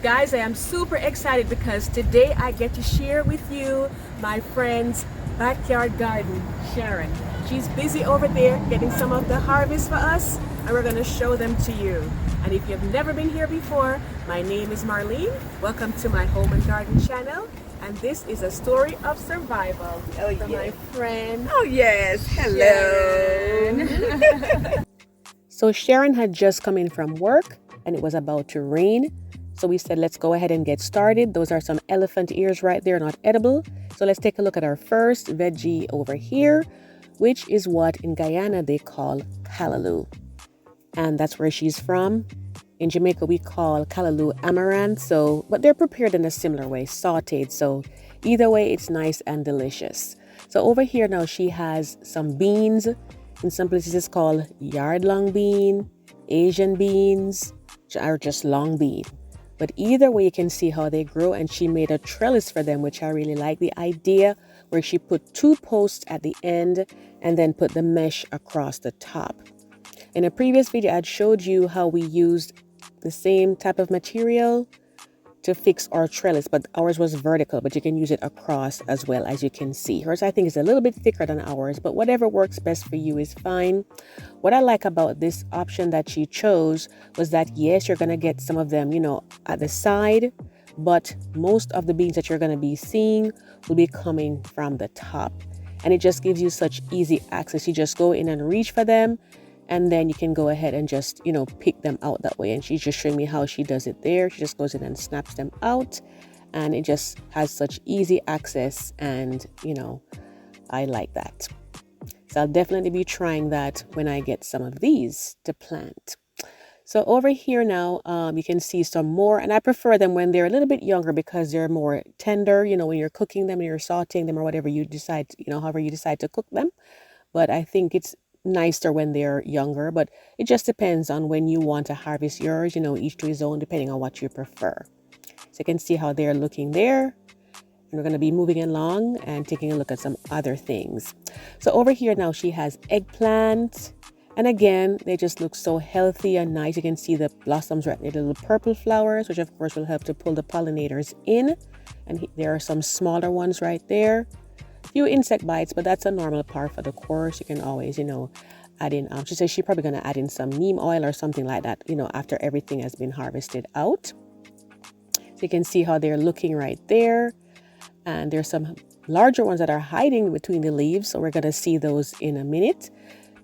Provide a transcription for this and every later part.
Guys, I am super excited because today I get to share with you my friend's backyard garden, Sharon. She's busy over there getting some of the harvest for us, and we're going to show them to you. And if you've never been here before, my name is Marlene. Welcome to my home and garden channel. And this is a story of survival from my friend. Oh yes, hello. So Sharon had just come in from work and it was about to rain. So we said, let's go ahead and get started. Those are some elephant ears right there, not edible. So let's take a look at our first veggie over here, which is what in Guyana they call callaloo. And that's where she's from. In Jamaica, we call callaloo amaranth. But they're prepared in a similar way, sauteed. So either way, it's nice and delicious. So over here now, she has some beans. In some places, it's called yard-long bean, Asian beans, or just long bean. But either way, you can see how they grow. And she made a trellis for them, which I really like the idea, where she put 2 posts at the end and then put the mesh across the top. In a previous video, I'd showed you how we used the same type of material to fix our trellis, but ours was vertical, but you can use it across as well, as you can see. Hers, I think, is a little bit thicker than ours, but whatever works best for you is fine. What I like about this option that she chose was that, yes, you're going to get some of them, at the side, but most of the beans that you're going to be seeing will be coming from the top. And it just gives you such easy access. You just go in and reach for them, and then you can go ahead and just, pick them out that way. And she's just showing me how she does it there. She just goes in and snaps them out. And it just has such easy access. And, I like that. So I'll definitely be trying that when I get some of these to plant. So over here now, you can see some more. And I prefer them when they're a little bit younger because they're more tender, when you're cooking them and you're sauteing them or whatever you decide, however you decide to cook them. But I think it's nicer when they're younger, but it just depends on when you want to harvest yours, each to his own, depending on what you prefer. So you can see how they're looking there. And we're going to be moving along and taking a look at some other things. So over here now, she has eggplant. And again, they just look so healthy and nice. You can see the blossoms right there, the little purple flowers, which of course will help to pull the pollinators in. And there are some smaller ones right there. Few insect bites, but that's a normal part for the course. You can always, add in, she says she's probably going to add in some neem oil or something like that, after everything has been harvested out. So you can see how they're looking right there. And there's some larger ones that are hiding between the leaves. So we're going to see those in a minute.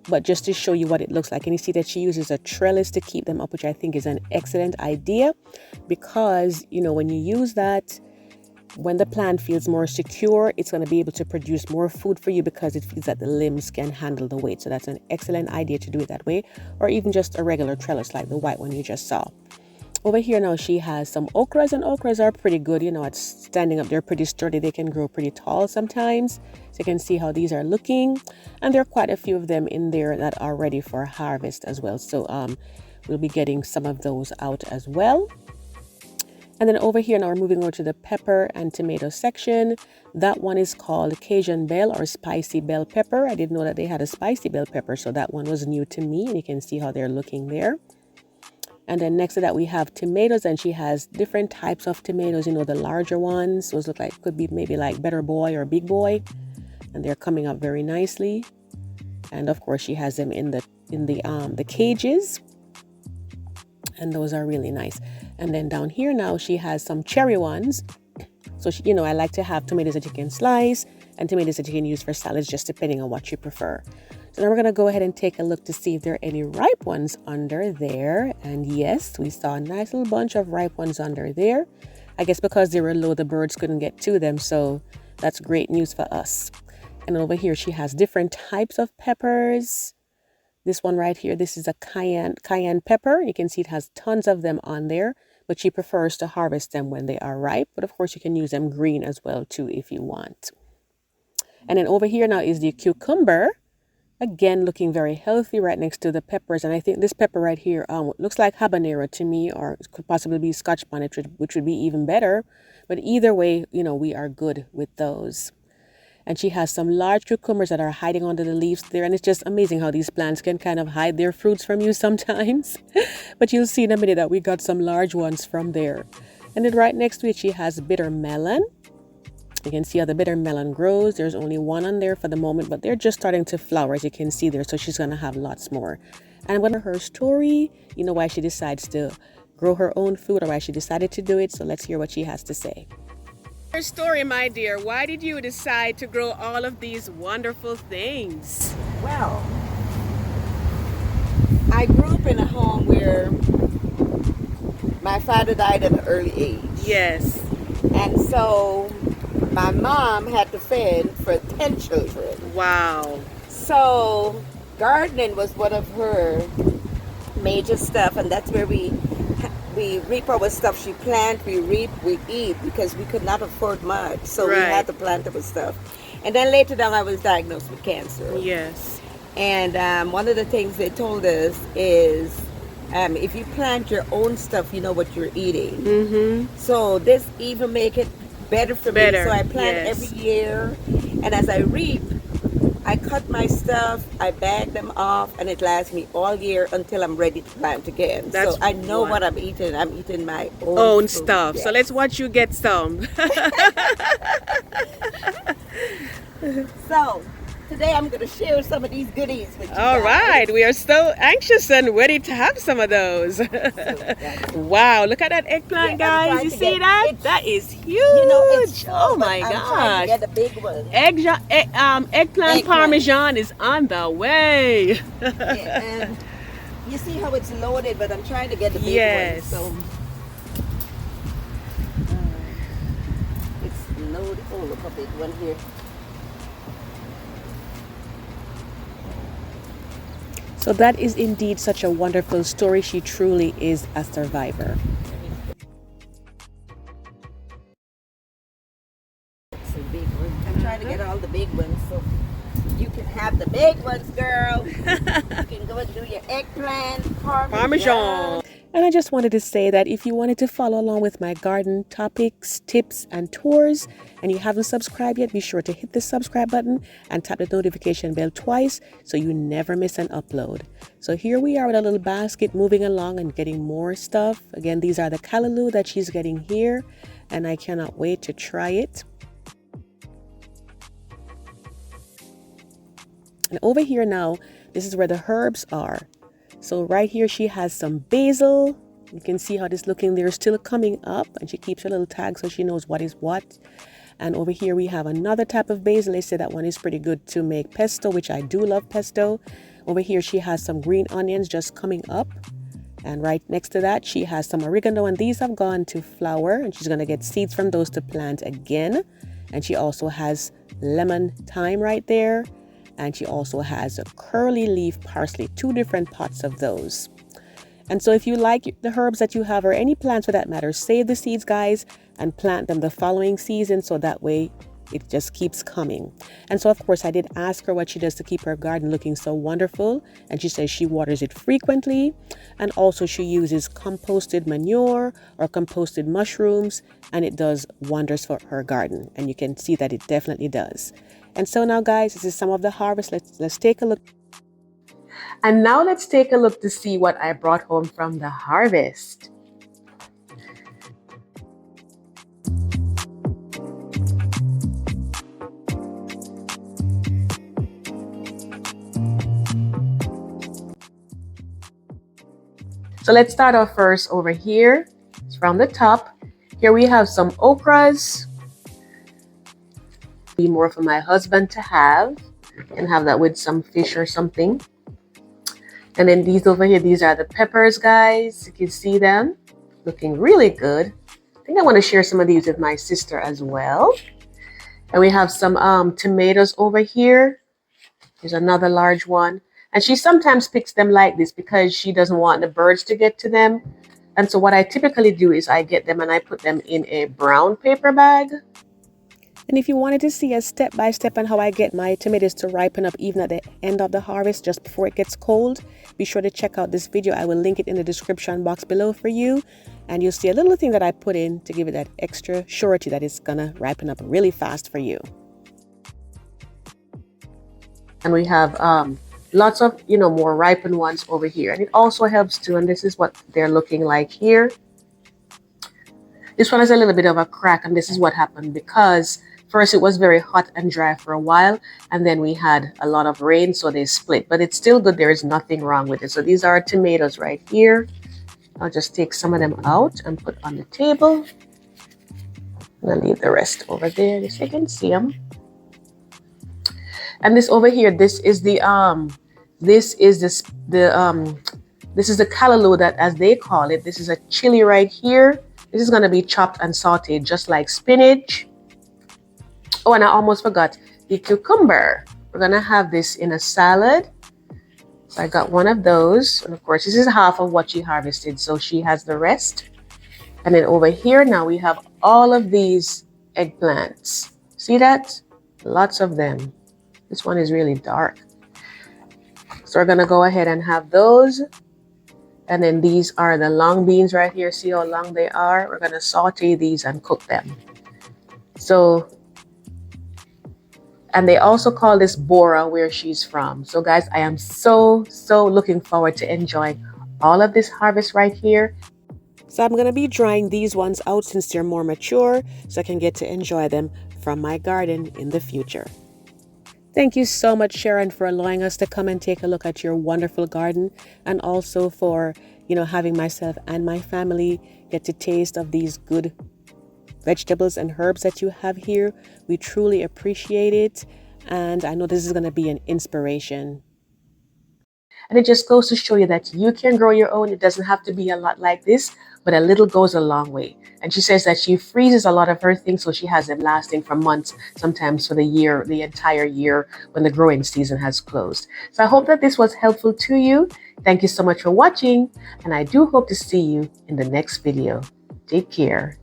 But just to show you what it looks like, and you see that she uses a trellis to keep them up, which I think is an excellent idea because, when you use that, when the plant feels more secure, it's going to be able to produce more food for you because it feels that the limbs can handle the weight. So that's an excellent idea to do it that way, or even just a regular trellis like the white one you just saw. Over here now, she has some okras, and okras are pretty good, at standing up. They're pretty sturdy. They can grow pretty tall sometimes. So you can see how these are looking. And there are quite a few of them in there that are ready for harvest as well. So we'll be getting some of those out as well. And then over here now we're moving over to the pepper and tomato section. That one is called Cajun bell or spicy bell pepper. I didn't know that they had a spicy bell pepper, so that one was new to me. And you can see how they're looking there. And then next to that we have tomatoes, and she has different types of tomatoes. The larger ones. Those look like could be maybe like Better Boy or Big Boy, and they're coming up very nicely. And of course she has them in the cages. And those are really nice. And then down here now, she has some cherry ones. So, I like to have tomatoes that you can slice and tomatoes that you can use for salads, just depending on what you prefer. So now we're going to go ahead and take a look to see if there are any ripe ones under there. And yes, we saw a nice little bunch of ripe ones under there. I guess because they were low, the birds couldn't get to them. So that's great news for us. And over here, she has different types of peppers. This one right here, this is a cayenne pepper. You can see it has tons of them on there, but she prefers to harvest them when they are ripe. But of course, you can use them green as well too if you want. And then over here now is the cucumber. Again, looking very healthy right next to the peppers. And I think this pepper right here looks like habanero to me, or it could possibly be Scotch bonnet, which would be even better. But either way, we are good with those. And she has some large cucumbers that are hiding under the leaves there. And it's just amazing how these plants can kind of hide their fruits from you sometimes. But you'll see in a minute that we got some large ones from there. And then right next to it, she has bitter melon. You can see how the bitter melon grows. There's only one on there for the moment, but they're just starting to flower, as you can see there. So she's going to have lots more. And when her story, you know, why she decides to grow her own food or why she decided to do it. So let's hear what she has to say. Your story, my dear. Why did you decide to grow all of these wonderful things? Well, I grew up in a home where my father died at an early age. Yes. And so my mom had to fend for 10 children. Wow. So gardening was one of her major stuff, and that's where we reap our stuff. She plant, we reap, we eat, because we could not afford much. So we had to plant our stuff. And then later down I was diagnosed with cancer. Yes. And one of the things they told us is if you plant your own stuff, you know what you're eating. Mm-hmm. So this even make it better for me. So I plant every year, and as I reap, I cut my stuff, I bag them off, and it lasts me all year until I'm ready to plant again. So I know what I'm eating. I'm eating my own stuff. Yes. So let's watch you get some. So today I'm going to share some of these goodies with you. All right, we are so anxious and ready to have some of those. Wow, look at that eggplant, guys. You see that? That is huge. You know, it's oh my I'm gosh. trying to get a big one. Eggplant parmesan is on the way. And you see how it's loaded, but I'm trying to get the big one. So it's loaded. Oh, look how big one here. So that is indeed such a wonderful story. She truly is a survivor. It's a big one. I'm trying to get all the big ones, so you can have the big ones, girl. You can go and do your eggplant parmesan. And I just wanted to say that if you wanted to follow along with my garden topics, tips, and tours, and you haven't subscribed yet, be sure to hit the subscribe button and tap the notification bell twice so you never miss an upload. So here we are with a little basket moving along and getting more stuff. Again, these are the callaloo that she's getting here, and I cannot wait to try it. And over here now, this is where the herbs are. So right here, she has some basil. You can see how this looking there, still coming up, and she keeps her little tag so she knows what is what. And over here, we have another type of basil. They say that one is pretty good to make pesto, which I do love pesto. Over here, she has some green onions just coming up. And right next to that, she has some oregano, and these have gone to flower, and she's going to get seeds from those to plant again. And she also has lemon thyme right there. And she also has a curly leaf parsley, 2 different pots of those. And so if you like the herbs that you have, or any plants for that matter, save the seeds, guys, and plant them the following season, so that way it just keeps coming. And so, of course, I did ask her what she does to keep her garden looking so wonderful. And she says she waters it frequently. And also she uses composted manure or composted mushrooms. And it does wonders for her garden. And you can see that it definitely does. And so now, guys, this is some of the harvest. Let's take a look. And now let's take a look to see what I brought home from the harvest. So let's start off first over here. It's from the top. Here we have some okras. Be more for my husband to have. And have that with some fish or something. And then these over here, these are the peppers, guys. You can see them looking really good. I think I want to share some of these with my sister as well. And we have some tomatoes over here. There's another large one. And she sometimes picks them like this because she doesn't want the birds to get to them. And so what I typically do is I get them and I put them in a brown paper bag. And if you wanted to see a step-by-step on how I get my tomatoes to ripen up even at the end of the harvest, just before it gets cold, be sure to check out this video. I will link it in the description box below for you. And you'll see a little thing that I put in to give it that extra surety that it's gonna ripen up really fast for you. And we have lots of, more ripened ones over here. And it also helps too, and this is what they're looking like here. This one has a little bit of a crack, and this is what happened because first it was very hot and dry for a while, and then we had a lot of rain, so they split. But it's still good. There is nothing wrong with it. So these are tomatoes right here. I'll just take some of them out and put on the table. And I'll leave the rest over there so you can see them. And this over here, this is the callaloo, that as they call it. This is a chili right here. This is going to be chopped and sauteed just like spinach. Oh, and I almost forgot the cucumber. We're going to have this in a salad. So I got one of those. And of course, this is half of what she harvested, so she has the rest. And then over here now we have all of these eggplants. See that? Lots of them. This one is really dark. So we're going to go ahead and have those. And then these are the long beans right here. See how long they are? We're going to saute these and cook them. So, and they also call this Bora where she's from. So guys, I am so looking forward to enjoying all of this harvest right here. So I'm going to be drying these ones out since they're more mature, so I can get to enjoy them from my garden in the future. Thank you so much, Sharon, for allowing us to come and take a look at your wonderful garden, and also for, having myself and my family get to taste of these good vegetables and herbs that you have here. We truly appreciate it, and I know this is going to be an inspiration. And it just goes to show you that you can grow your own. It doesn't have to be a lot like this, but a little goes a long way. And she says that she freezes a lot of her things, so she has them lasting for months, sometimes for the year, the entire year when the growing season has closed. So I hope that this was helpful to you. Thank you so much for watching, and I do hope to see you in the next video. Take care.